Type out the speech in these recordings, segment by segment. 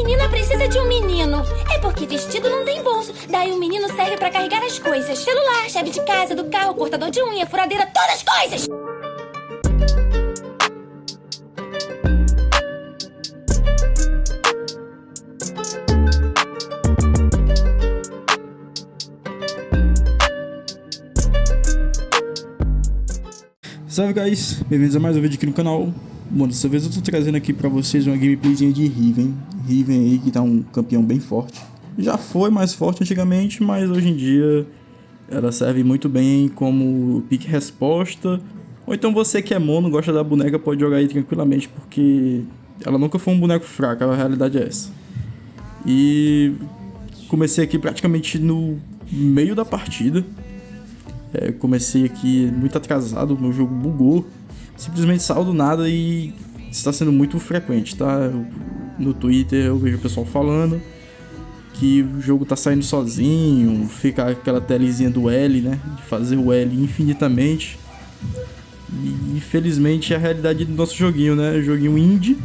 menina precisa de um menino. É porque vestido não tem bolso. Daí o menino serve pra carregar as coisas. Celular, chave de casa, do carro, cortador de unha, furadeira, todas as coisas. Salve guys, bem-vindos a mais um vídeo aqui no canal. Bom, dessa vez eu tô trazendo aqui pra vocês uma gameplayzinha de Riven. Riven aí que tá um campeão bem forte. Já foi mais forte antigamente, mas hoje em dia ela serve muito bem como pique resposta. Ou então você que é mono, gosta da boneca, pode jogar aí tranquilamente, porque ela nunca foi um boneco fraco, a realidade é essa. E comecei aqui praticamente no meio da partida. Comecei aqui muito atrasado, meu jogo bugou, simplesmente saiu do nada e está sendo muito frequente, tá? No Twitter eu vejo o pessoal falando que o jogo tá saindo sozinho, fica aquela telezinha do L, né? De fazer o L infinitamente. E infelizmente é a realidade do nosso joguinho, né? Joguinho indie,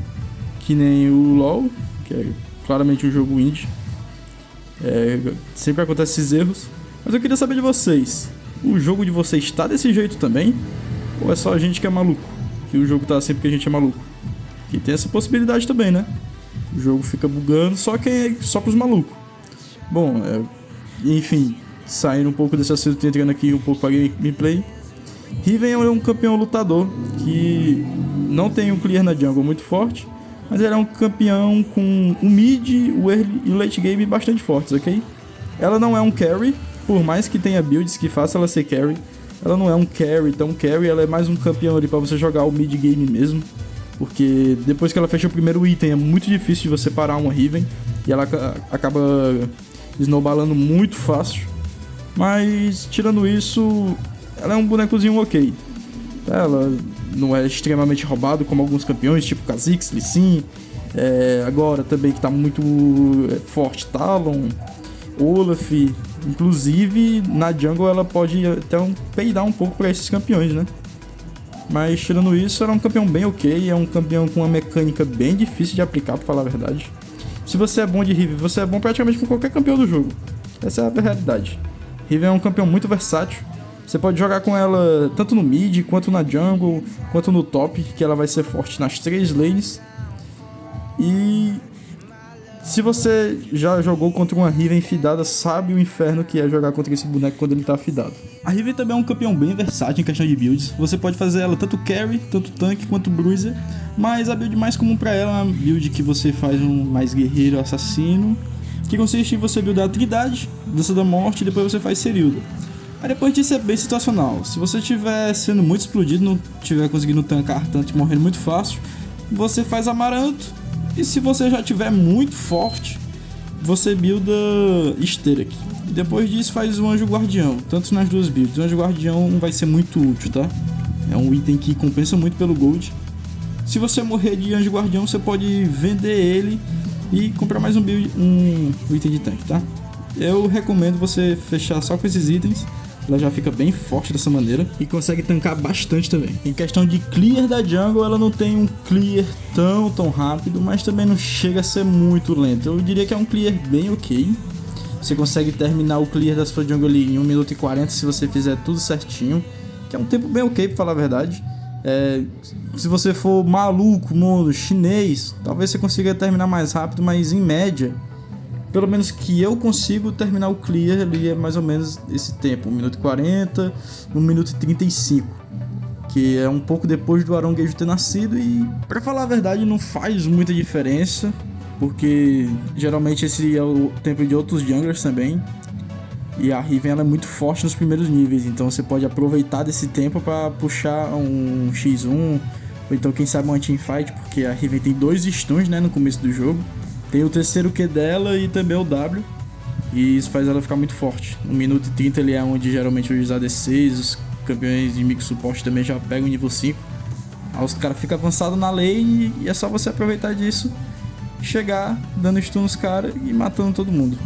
que nem o LoL, que é claramente um jogo indie. Sempre acontecem esses erros, mas eu queria saber de vocês. O jogo de vocês tá desse jeito também? Ou é só a gente que é maluco? Que o jogo tá assim porque a gente é maluco? Que tem essa possibilidade também, né? O jogo fica bugando só pros malucos. Bom, enfim, saindo um pouco desse assunto, entrando aqui um pouco pra gameplay. Riven é um campeão lutador que não tem um clear na jungle muito forte, mas ele é um campeão com o mid, o early e o late game bastante fortes, ok? Ela não é um carry. Por mais que tenha builds que façam ela ser carry, ela não é um carry tão carry, ela é mais um campeão ali pra você jogar o mid game mesmo. Porque depois que ela fecha o primeiro item é muito difícil de você parar uma Riven. E ela acaba snowballando muito fácil. Mas tirando isso, ela é um bonecozinho ok. Ela não é extremamente roubado como alguns campeões, tipo Kha'Zix, Lee Sin. Agora também que tá muito forte, Talon, Olaf. Inclusive, na jungle ela pode até peidar um pouco pra esses campeões, né? Mas tirando isso, ela é um campeão bem ok, é um campeão com uma mecânica bem difícil de aplicar, pra falar a verdade. Se você é bom de Riven, você é bom praticamente com qualquer campeão do jogo. Essa é a realidade. Riven é um campeão muito versátil. Você pode jogar com ela tanto no mid, quanto na jungle, quanto no top, que ela vai ser forte nas 3 lanes. E se você já jogou contra uma Riven fidada, sabe o inferno que é jogar contra esse boneco quando ele tá fidado. A Riven também é um campeão bem versátil em questão de builds. Você pode fazer ela tanto carry, tanto tanque, quanto bruiser. Mas a build mais comum pra ela é uma build que você faz um mais guerreiro assassino, que consiste em você buildar a Trindade, Dança da Morte e depois você faz Serilda. Aí depois disso é bem situacional. Se você estiver sendo muito explodido, não estiver conseguindo tancar tanto e morrendo muito fácil, você faz Amaranto. E se você já tiver muito forte, você builda Esterak. E depois disso faz o Anjo Guardião, tanto nas duas builds. O Anjo Guardião vai ser muito útil, tá? É um item que compensa muito pelo Gold. Se você morrer de Anjo Guardião, você pode vender ele e comprar mais um item de tanque, tá? Eu recomendo você fechar só com esses itens. Ela já fica bem forte dessa maneira e consegue tancar bastante também. Em questão de clear da jungle, ela não tem um clear tão rápido, mas também não chega a ser muito lento. Eu diria que é um clear bem ok. Você consegue terminar o clear da sua jungle ali em 1 minuto e 40 se você fizer tudo certinho, que é um tempo bem ok, pra falar a verdade. Se você for maluco, mono, chinês, talvez você consiga terminar mais rápido, mas em média, pelo menos que eu consigo terminar o clear ali é mais ou menos esse tempo, 1 minuto e 40, 1 minuto e 35, que é um pouco depois do Aronguejo ter nascido. E pra falar a verdade não faz muita diferença, porque geralmente esse é o tempo de outros junglers também. E a Riven ela é muito forte nos primeiros níveis, então você pode aproveitar desse tempo pra puxar um X1, ou então quem sabe um teamfight, porque a Riven tem 2 stuns, né, no começo do jogo. Tem o terceiro Q dela e também o W. E isso faz ela ficar muito forte. 1 minuto e 30 ele é onde geralmente os ADCs, os campeões de mix suporte também já pegam o nível 5. Aí os caras ficam avançados na lane e é só você aproveitar disso, chegar dando stun nos caras e matando todo mundo.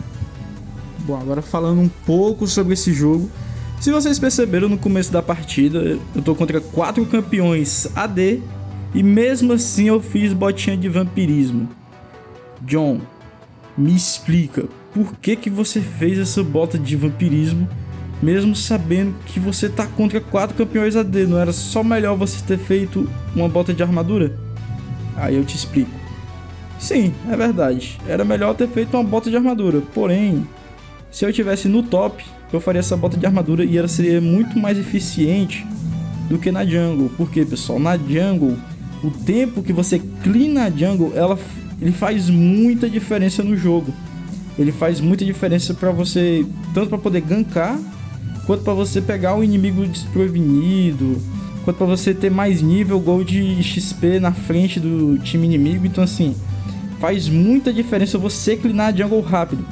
Bom, agora falando um pouco sobre esse jogo. Se vocês perceberam no começo da partida, eu tô contra 4 campeões AD e mesmo assim eu fiz botinha de vampirismo. John, Me explica, por que você fez essa bota de vampirismo, mesmo sabendo que você tá contra 4 campeões AD? Não era só melhor você ter feito uma bota de armadura? Aí eu te explico. Sim, é verdade, era melhor ter feito uma bota de armadura, porém, se eu tivesse no top, eu faria essa bota de armadura e ela seria muito mais eficiente do que na jungle. Por quê, pessoal? Na jungle, o tempo que você clean na jungle, ele faz muita diferença no jogo. Ele faz muita diferença para você, tanto para poder gankar, quanto para você pegar o inimigo desprevenido, quanto para você ter mais nível, gold e XP na frente do time inimigo. Então assim, faz muita diferença você cleanar a jungle rápido.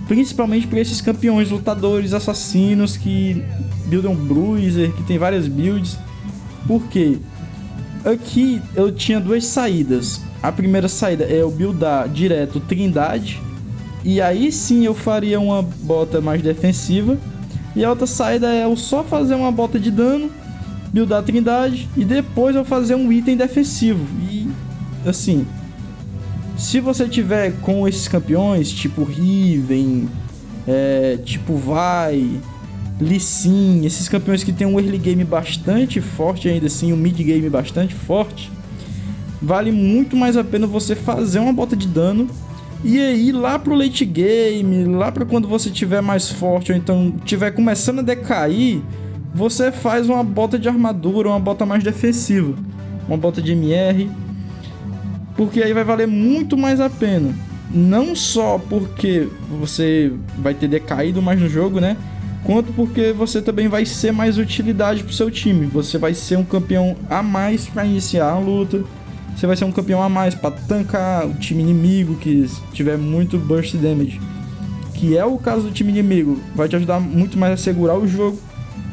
Principalmente para esses campeões lutadores, assassinos que buildam bruiser, que tem várias builds. Por quê? Aqui eu tinha 2 saídas. A primeira saída é eu buildar direto Trindade, e aí sim eu faria uma bota mais defensiva. E a outra saída é eu só fazer uma bota de dano, buildar Trindade, e depois eu fazer um item defensivo. E assim, se você tiver com esses campeões, tipo Riven, tipo Vi, Lee Sin, esses campeões que tem um early game bastante forte ainda assim, um mid game bastante forte, vale muito mais a pena você fazer uma bota de dano e aí lá pro late game, lá pra quando você tiver mais forte ou então tiver começando a decair, você faz uma bota de armadura, uma bota mais defensiva, uma bota de MR, porque aí vai valer muito mais a pena. Não só porque você vai ter decaído mais no jogo, né? Quanto porque você também vai ser mais utilidade pro seu time. Você vai ser um campeão a mais para iniciar a luta. Você vai ser um campeão a mais para tancar o time inimigo que tiver muito burst damage, que é o caso do time inimigo. Vai te ajudar muito mais a segurar o jogo,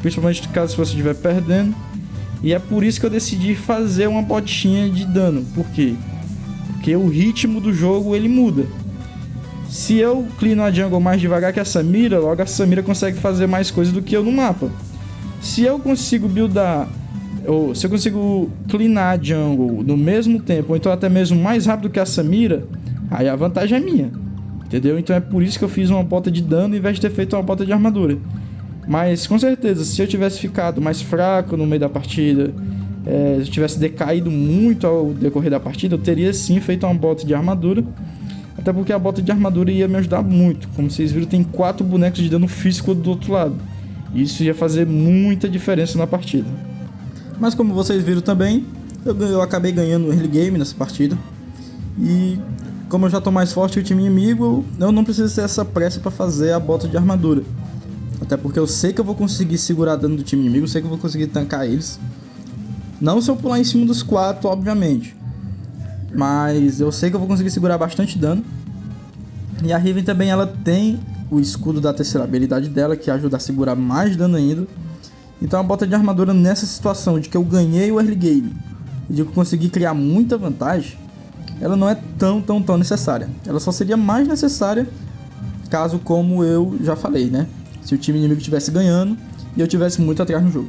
principalmente caso você estiver perdendo. E é por isso que eu decidi fazer uma botinha de dano. Por quê? Porque o ritmo do jogo ele muda. Se eu cleano a jungle mais devagar que a Samira, logo a Samira consegue fazer mais coisas do que eu no mapa. Se eu consigo buildar, ou se eu consigo cleanar a jungle no mesmo tempo, ou então até mesmo mais rápido que a Samira, aí a vantagem é minha, entendeu? Então é por isso que eu fiz uma bota de dano em vez de ter feito uma bota de armadura. Mas com certeza, se eu tivesse ficado mais fraco no meio da partida, se eu tivesse decaído muito ao decorrer da partida, eu teria sim feito uma bota de armadura. Até porque a bota de armadura ia me ajudar muito. Como vocês viram, tem 4 bonecos de dano físico do outro lado. Isso ia fazer muita diferença na partida. Mas como vocês viram também, eu acabei ganhando o early game nessa partida. E como eu já tô mais forte que o time inimigo, eu não preciso ter essa pressa para fazer a bota de armadura. Até porque eu sei que eu vou conseguir segurar dano do time inimigo, eu sei que eu vou conseguir tancar eles. Não se eu pular em cima dos 4, obviamente. Mas eu sei que eu vou conseguir segurar bastante dano. E a Riven também, ela tem o escudo da terceira habilidade dela, que ajuda a segurar mais dano ainda. Então a bota de armadura nessa situação de que eu ganhei o early game e de que eu consegui criar muita vantagem, ela não é tão necessária. Ela só seria mais necessária caso, como eu já falei, né? Se o time inimigo estivesse ganhando e eu tivesse muito atrás no jogo.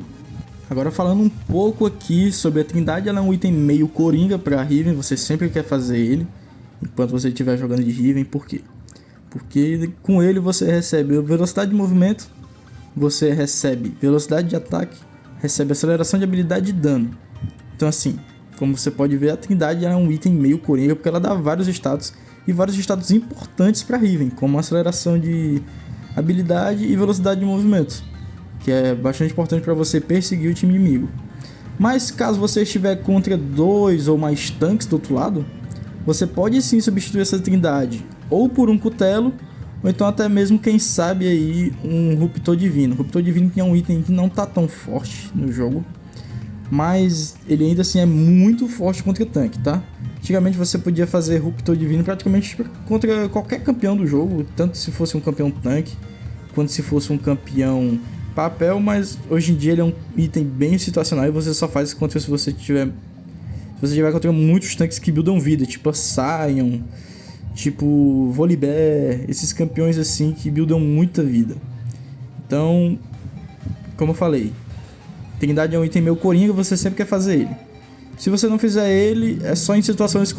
Agora falando um pouco aqui sobre a Trindade, ela é um item meio coringa para Riven, você sempre quer fazer ele enquanto você estiver jogando de Riven. Por quê? Porque com ele você recebe velocidade de movimento, você recebe velocidade de ataque, recebe aceleração de habilidade e dano. Então assim, como você pode ver, a Trindade é um item meio coringa porque ela dá vários status, e vários status importantes para Riven, como aceleração de habilidade e velocidade de movimento, que é bastante importante para você perseguir o time inimigo. Mas caso você estiver contra 2 ou mais tanques do outro lado, você pode sim substituir essa Trindade ou por um cutelo, ou então até mesmo, quem sabe, aí um Ruptor Divino. Ruptor Divino que é um item que não tá tão forte no jogo, mas ele ainda assim é muito forte contra tanque, tá? Antigamente você podia fazer Ruptor Divino praticamente contra qualquer campeão do jogo, tanto se fosse um campeão tanque, quanto se fosse um campeão papel, mas hoje em dia ele é um item bem situacional e você só faz contra se você tiver contra muitos tanques que buildam vida, tipo a Sion, tipo Volibear, esses campeões assim que buildam muita vida. Então, como eu falei, Trindade é um item meio coringa, você sempre quer fazer ele. Se você não fizer ele, é só em situações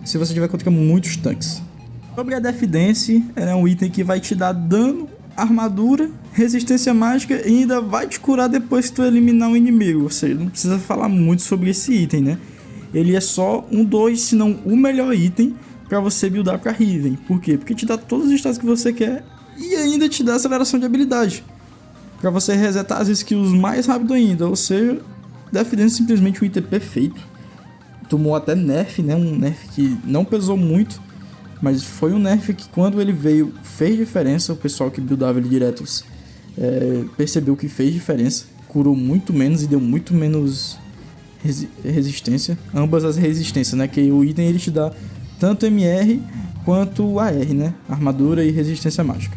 se você tiver contra muitos tanques. Sobre a Death Dance, ela é um item que vai te dar dano, armadura, resistência mágica e ainda vai te curar depois que tu eliminar um inimigo. Ou seja, não precisa falar muito sobre esse item, né? Ele é só um dos, se não o melhor item pra você buildar pra Riven. Por quê? Porque te dá todos os status que você quer e ainda te dá aceleração de habilidade pra você resetar as skills mais rápido ainda. Ou seja, Death Dance é simplesmente um item perfeito. Tomou até nerf, né? Um nerf que não pesou muito, mas foi um nerf que quando ele veio fez diferença. O pessoal que buildava ele direto percebeu que fez diferença. Curou muito menos e deu muito menos resistência. Ambas as resistências, né? Que o item ele te dá tanto MR quanto AR, né? Armadura e resistência mágica.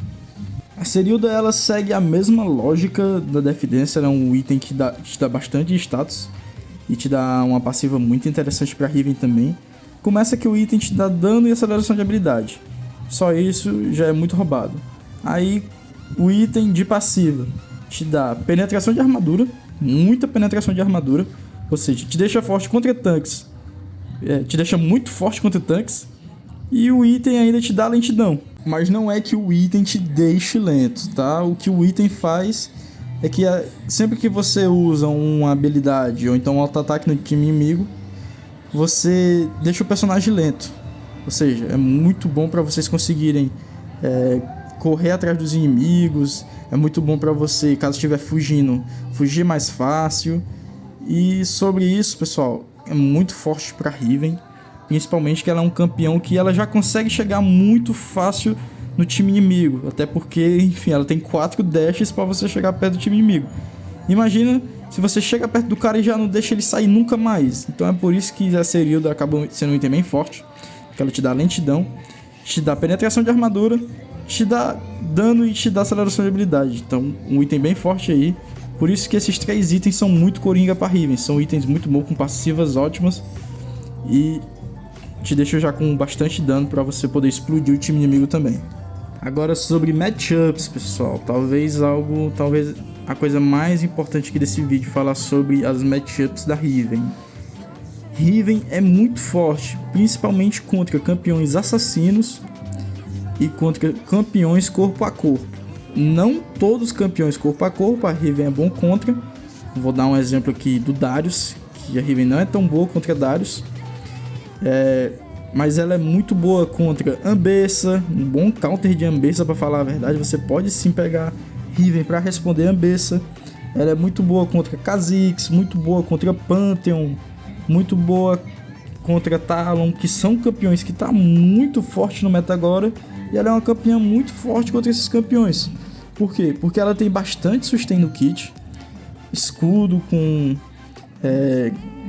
A Serilda ela segue a mesma lógica da Death Dance. Ela é um item que te dá bastante status e te dá uma passiva muito interessante pra Riven também. Começa que o item te dá dano e aceleração de habilidade. Só isso já é muito roubado. Aí o item de passiva te dá penetração de armadura, muita penetração de armadura, ou seja, te deixa forte contra tanques, te deixa muito forte contra tanques. E o item ainda te dá lentidão. Mas não é que o item te deixe lento, tá? O que o item faz é que sempre que você usa uma habilidade ou então um auto-ataque no time inimigo, você deixa o personagem lento. Ou seja, é muito bom para vocês conseguirem correr atrás dos inimigos. É muito bom para você, caso estiver fugindo, fugir mais fácil. E sobre isso, pessoal, é muito forte para Riven. Principalmente que ela é um campeão que ela já consegue chegar muito fácil no time inimigo. Até porque, enfim, ela tem 4 dashes para você chegar perto do time inimigo. Imagina se você chega perto do cara e já não deixa ele sair nunca mais. Então é por isso que a Serilda acaba sendo um item bem forte. Porque ela te dá lentidão, te dá penetração de armadura, te dá dano e te dá aceleração de habilidade. Então um item bem forte aí. Por isso que esses 3 itens são muito coringa para Riven. São itens muito bons, com passivas ótimas. E te deixa já com bastante dano para você poder explodir o time inimigo também. Agora sobre matchups, pessoal. Talvez a coisa mais importante aqui desse vídeo falar sobre as matchups da Riven. Riven é muito forte, principalmente contra campeões assassinos e contra campeões corpo a corpo. Não todos os campeões corpo a corpo a Riven é bom contra. Vou dar um exemplo aqui do Darius, que a Riven não é tão boa contra Darius. Mas ela é muito boa contra Ambessa, um bom counter de Ambessa, para falar a verdade. Você pode sim pegar Riven para responder Ambessa. Ela é muito boa contra Kha'Zix, muito boa contra Pantheon, muito boa contra Talon, que são campeões que tá muito forte no meta agora. E ela é uma campeã muito forte contra esses campeões. Por quê? Porque ela tem bastante sustain no kit, escudo com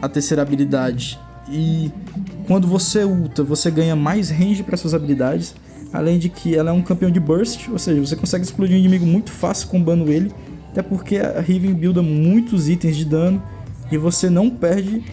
a terceira habilidade. E quando você ulta, você ganha mais range para suas habilidades. Além de que ela é um campeão de burst, ou seja, você consegue explodir um inimigo muito fácil combando ele. Até porque a Riven builda muitos itens de dano e você não perde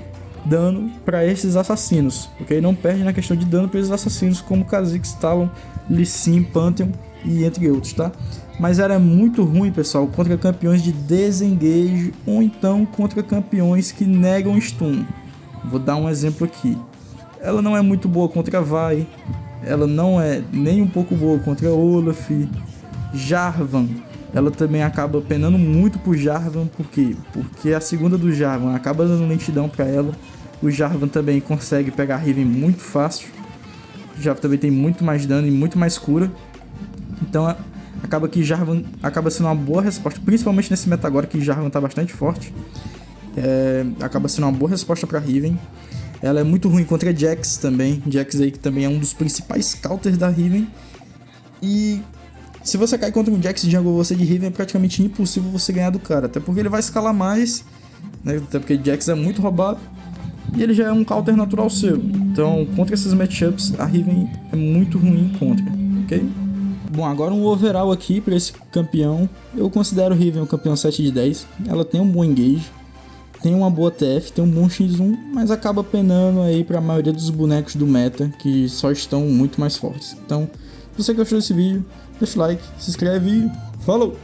dano para esses assassinos. Ok? Não perde na questão de dano para esses assassinos como Kha'Zix, Talon, Lee Sin, Pantheon e entre outros, tá? Mas ela é muito ruim, pessoal, contra campeões de desengage ou então contra campeões que negam stun. Vou dar um exemplo aqui. Ela não é muito boa contra Vi. Ela não é nem um pouco boa contra Olaf. Jarvan. Ela também acaba penando muito pro Jarvan. Por quê? Porque a segunda do Jarvan acaba dando lentidão pra ela. O Jarvan também consegue pegar a Riven muito fácil. O Jarvan também tem muito mais dano e muito mais cura. Então acaba que Jarvan acaba sendo uma boa resposta. Principalmente nesse meta agora que Jarvan tá bastante forte. Acaba sendo uma boa resposta pra Riven. Ela é muito ruim contra Jax também. Jax aí que também é um dos principais counters da Riven. E se você cair contra um Jax jungle você de Riven, é praticamente impossível você ganhar do cara. Até porque ele vai escalar mais, né? Até porque Jax é muito roubado e ele já é um counter natural seu. Então contra esses matchups a Riven é muito ruim contra, ok? Bom, agora um overall aqui para esse campeão. Eu considero Riven um campeão 7 de 10. Ela tem um bom engage, tem uma boa TF, tem um bom X1, mas acaba penando aí para a maioria dos bonecos do meta, que só estão muito mais fortes. Então, se você gostou desse vídeo, deixa o like, se inscreve e falou!